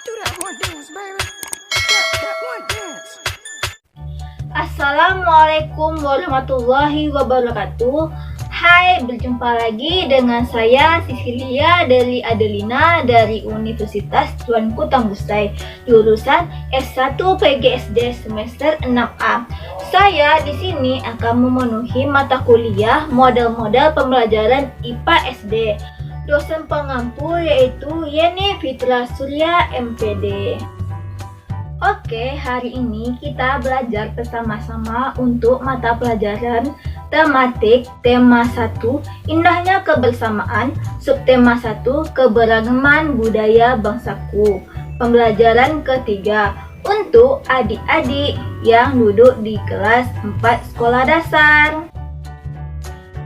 Do that one dance, baby. That one dance. Assalamualaikum warahmatullahi wabarakatuh. Hai, berjumpa lagi dengan saya Sisilia dari Adelina dari Universitas Tuanku Tanggussai, jurusan S1 PGSD semester 6A. Saya di sini akan memenuhi mata kuliah model-model pembelajaran IPA SD. Dosen pengampu yaitu Yeni Fitra Surya MPD. Oke, hari ini kita belajar bersama-sama untuk mata pelajaran tematik tema 1 Indahnya Kebersamaan, subtema 1 Keberagaman Budaya Bangsaku. Pembelajaran ketiga untuk adik-adik yang duduk di kelas 4 sekolah dasar.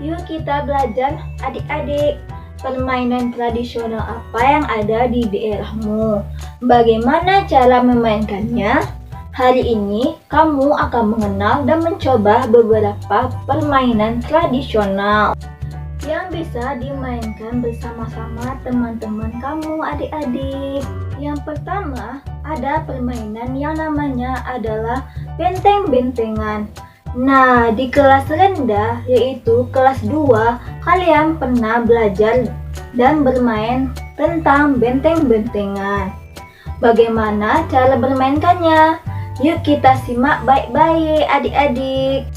Yuk kita belajar adik-adik. Permainan tradisional apa yang ada di daerahmu? Bagaimana cara memainkannya? Hari ini kamu akan mengenal dan mencoba beberapa permainan tradisional yang bisa dimainkan bersama-sama teman-teman kamu adik-adik. Yang pertama, ada permainan yang namanya adalah benteng-bentengan. Nah, di kelas rendah yaitu kelas 2, kalian pernah belajar dan bermain tentang benteng-bentengan. Bagaimana cara bermainkannya? Yuk kita simak baik-baik adik-adik.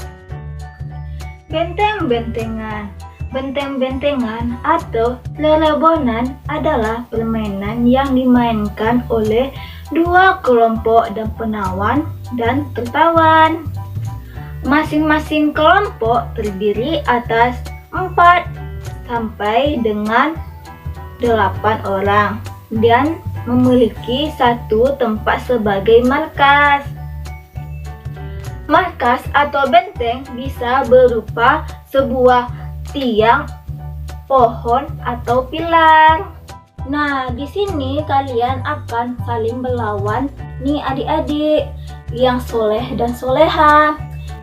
Benteng-bentengan. Benteng-bentengan atau lelebonan adalah permainan yang dimainkan oleh dua kelompok dan penawan dan tertawan. Masing-masing kelompok terdiri atas 4 sampai dengan 8 orang dan memiliki satu tempat sebagai markas. Markas atau benteng bisa berupa sebuah tiang, pohon, atau pilar. Nah, di sini kalian akan saling berlawan nih adik-adik yang soleh dan soleha.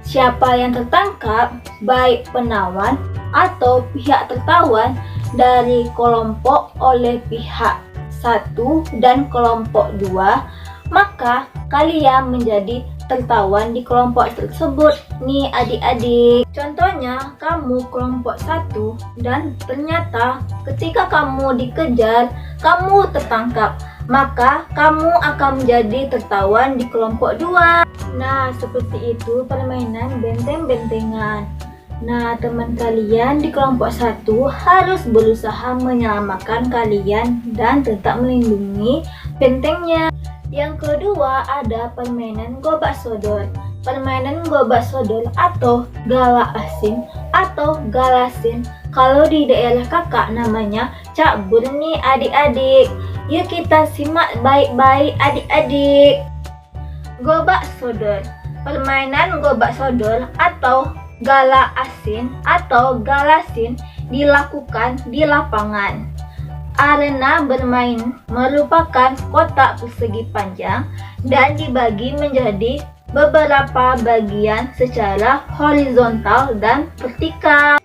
Siapa yang tertangkap, baik penawan atau pihak tertawan dari kelompok oleh pihak 1 dan kelompok 2, maka kalian menjadi tertawan di kelompok tersebut nih adik-adik. Contohnya, kamu kelompok 1 dan ternyata ketika kamu dikejar, kamu tertangkap, maka kamu akan menjadi tertawan di kelompok 2. Nah, seperti itu permainan benteng-bentengan. Nah, teman kalian di kelompok 1 harus berusaha menyelamatkan kalian dan tetap melindungi bentengnya. Yang kedua ada permainan gobak sodor. Permainan gobak sodor atau gala asin atau galasin. Kalau di daerah kakak namanya cakbur nih adik-adik. Yuk kita simak baik-baik adik-adik. Gobak sodor. Permainan gobak sodor atau gala asin atau galasin dilakukan di lapangan. Arena bermain merupakan kotak persegi panjang dan dibagi menjadi beberapa bagian secara horizontal dan vertikal.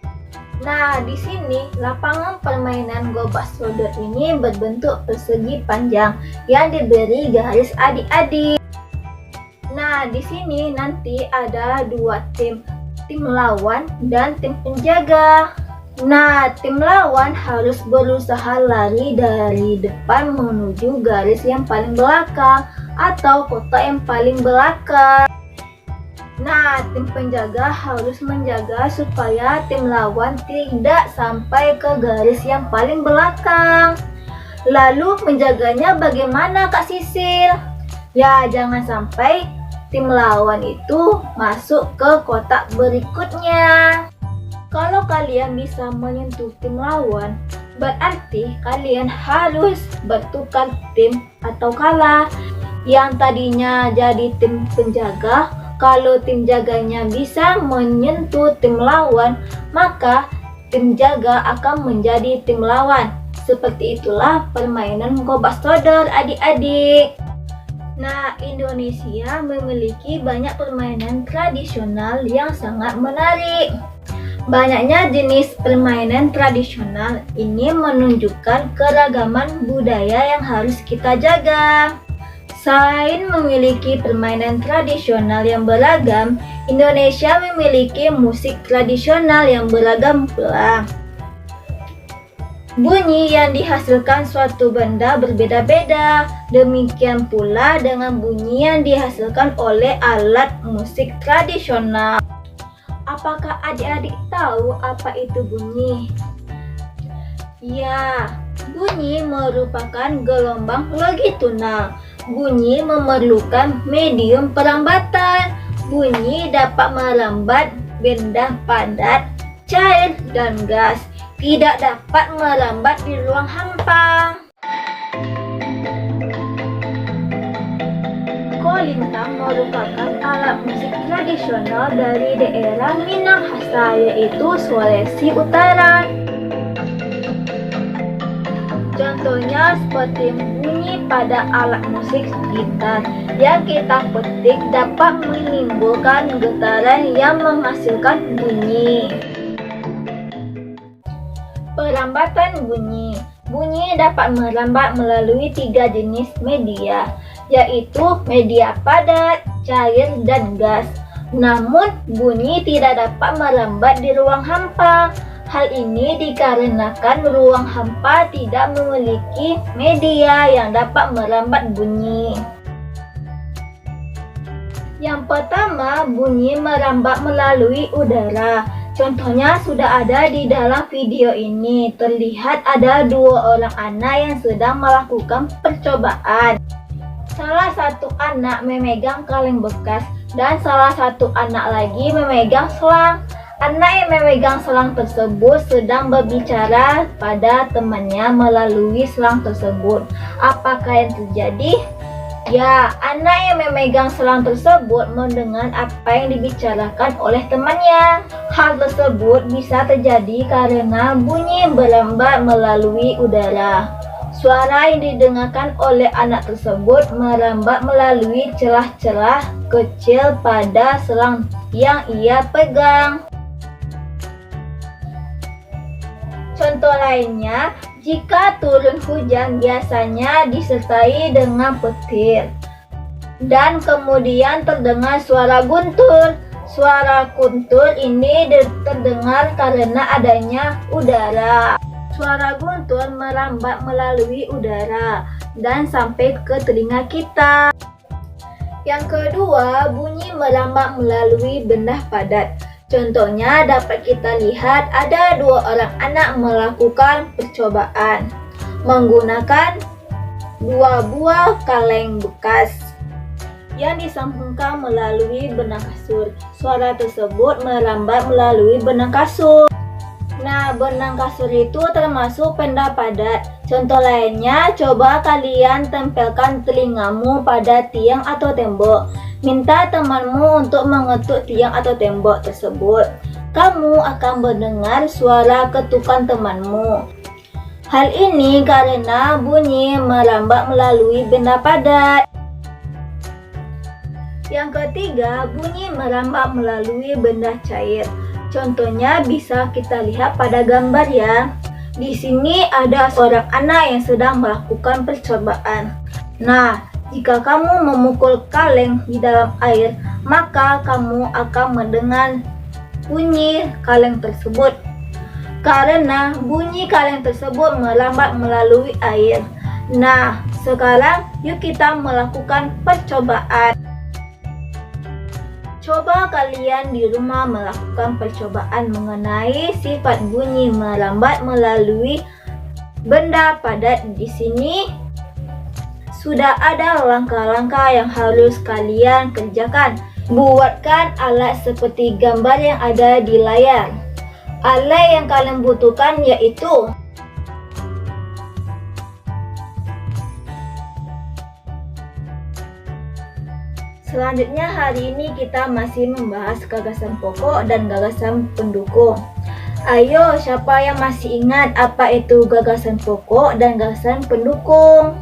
Nah, di sini lapangan permainan gobak sodor ini berbentuk persegi panjang yang diberi garis adik-adik. Nah, di sini nanti ada dua tim lawan dan tim penjaga. Nah, tim lawan harus berusaha lari dari depan menuju garis yang paling belakang atau kotak yang paling belakang. Nah, tim penjaga harus menjaga supaya tim lawan tidak sampai ke garis yang paling belakang. Lalu menjaganya bagaimana Kak Sisil? Ya, jangan sampai tim lawan itu masuk ke kotak berikutnya. Kalau kalian bisa menyentuh tim lawan, berarti kalian harus bertukar tim atau kalah. Yang tadinya jadi tim penjaga, kalau tim jaganya bisa menyentuh tim lawan, maka tim jaga akan menjadi tim lawan. Seperti itulah permainan gobak sodor adik-adik. Nah, Indonesia memiliki banyak permainan tradisional yang sangat menarik. Banyaknya jenis permainan tradisional ini menunjukkan keragaman budaya yang harus kita jaga. Selain memiliki permainan tradisional yang beragam, Indonesia memiliki musik tradisional yang beragam pula. Bunyi yang dihasilkan suatu benda berbeda-beda, demikian pula dengan bunyi yang dihasilkan oleh alat musik tradisional. Apakah adik-adik tahu apa itu bunyi? Ya, bunyi merupakan gelombang longitudinal. Bunyi memerlukan medium perambatan. Bunyi dapat merambat benda padat, cair, dan gas. Tidak dapat merambat di ruang hampa. Kolintang merupakan alat musik tradisional dari daerah Minahasa, yaitu Sulawesi Utara. Contohnya seperti bunyi pada alat musik gitar yang kita petik dapat menimbulkan getaran yang menghasilkan bunyi. Perambatan bunyi. Bunyi dapat merambat melalui 3 jenis media, yaitu media padat, cair, dan gas. Namun, bunyi tidak dapat merambat di ruang hampa. Hal ini dikarenakan ruang hampa tidak memiliki media yang dapat merambat bunyi. Yang pertama, bunyi merambat melalui udara. Contohnya sudah ada di dalam video ini. Terlihat ada 2 orang anak yang sedang melakukan percobaan. Salah satu anak memegang kaleng bekas dan salah satu anak lagi memegang selang. Anak yang memegang selang tersebut sedang berbicara pada temannya melalui selang tersebut. Apakah yang terjadi? Ya, anak yang memegang selang tersebut mendengar apa yang dibicarakan oleh temannya. Hal tersebut bisa terjadi karena bunyi merambat melalui udara. Suara yang didengarkan oleh anak tersebut merambat melalui celah-celah kecil pada selang yang ia pegang. Contoh lainnya, jika turun hujan biasanya disertai dengan petir dan kemudian terdengar suara guntur. Suara guntur ini terdengar karena adanya udara. Suara guntur merambat melalui udara dan sampai ke telinga kita. Yang kedua, bunyi merambat melalui benda padat. Contohnya dapat kita lihat ada 2 orang anak melakukan percobaan menggunakan 2 buah kaleng bekas yang disambungkan melalui benang kasur. Suara tersebut merambat melalui benang kasur. Nah, benang kasur itu termasuk benda padat. Contoh lainnya, coba kalian tempelkan telingamu pada tiang atau tembok. Minta temanmu untuk mengetuk tiang atau tembok tersebut. Kamu akan mendengar suara ketukan temanmu. Hal ini karena bunyi merambat melalui benda padat. Yang ketiga, bunyi merambat melalui benda cair. Contohnya bisa kita lihat pada gambar ya. Di sini ada seorang anak yang sedang melakukan percobaan. Nah, jika kamu memukul kaleng di dalam air, maka kamu akan mendengar bunyi kaleng tersebut. Karena bunyi kaleng tersebut merambat melalui air. Nah, sekarang yuk kita melakukan percobaan. Coba kalian di rumah melakukan percobaan mengenai sifat bunyi merambat melalui benda padat. Di sini sudah ada langkah-langkah yang harus kalian kerjakan. Buatkan alat seperti gambar yang ada di layar. Alat yang kalian butuhkan yaitu selanjutnya hari ini kita masih membahas gagasan pokok dan gagasan pendukung. Ayo, siapa yang masih ingat apa itu gagasan pokok dan gagasan pendukung?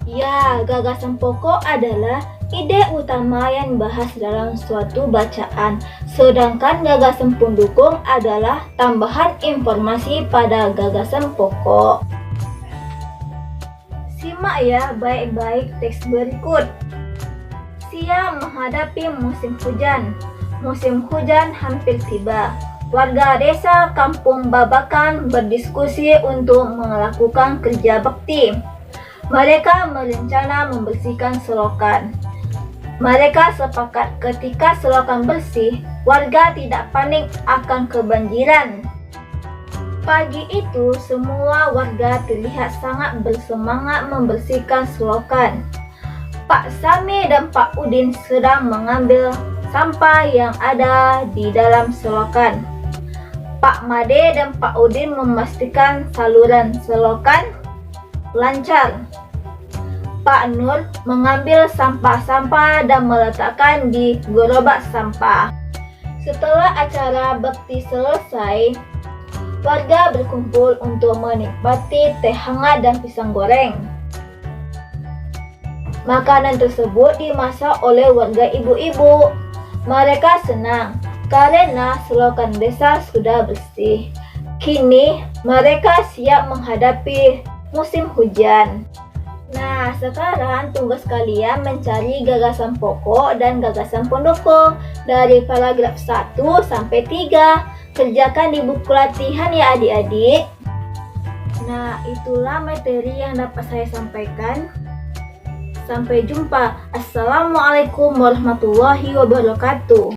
Ya, gagasan pokok adalah ide utama yang dibahas dalam suatu bacaan, sedangkan gagasan pendukung adalah tambahan informasi pada gagasan pokok. Simak ya baik-baik teks berikut. Siap menghadapi musim hujan. Musim hujan hampir tiba. Warga desa Kampung Babakan berdiskusi untuk melakukan kerja bakti. Mereka berencana membersihkan selokan. Mereka sepakat ketika selokan bersih, warga tidak panik akan kebanjiran. Pagi itu, semua warga terlihat sangat bersemangat membersihkan selokan. Pak Sami dan Pak Udin sedang mengambil sampah yang ada di dalam selokan. Pak Made dan Pak Udin memastikan saluran selokan lancar. Pak Nur mengambil sampah-sampah dan meletakkan di gerobak sampah. Setelah acara bakti selesai, warga berkumpul untuk menikmati teh hangat dan pisang goreng. Makanan tersebut dimasak oleh warga ibu-ibu. Mereka senang karena selokan desa sudah bersih. Kini mereka siap menghadapi musim hujan. Nah, sekarang tugas kalian mencari gagasan pokok dan gagasan pendukung dari paragraf 1 sampai 3. Kerjakan di buku latihan ya adik-adik. Nah, itulah materi yang dapat saya sampaikan. Sampai jumpa. Assalamualaikum warahmatullahi wabarakatuh.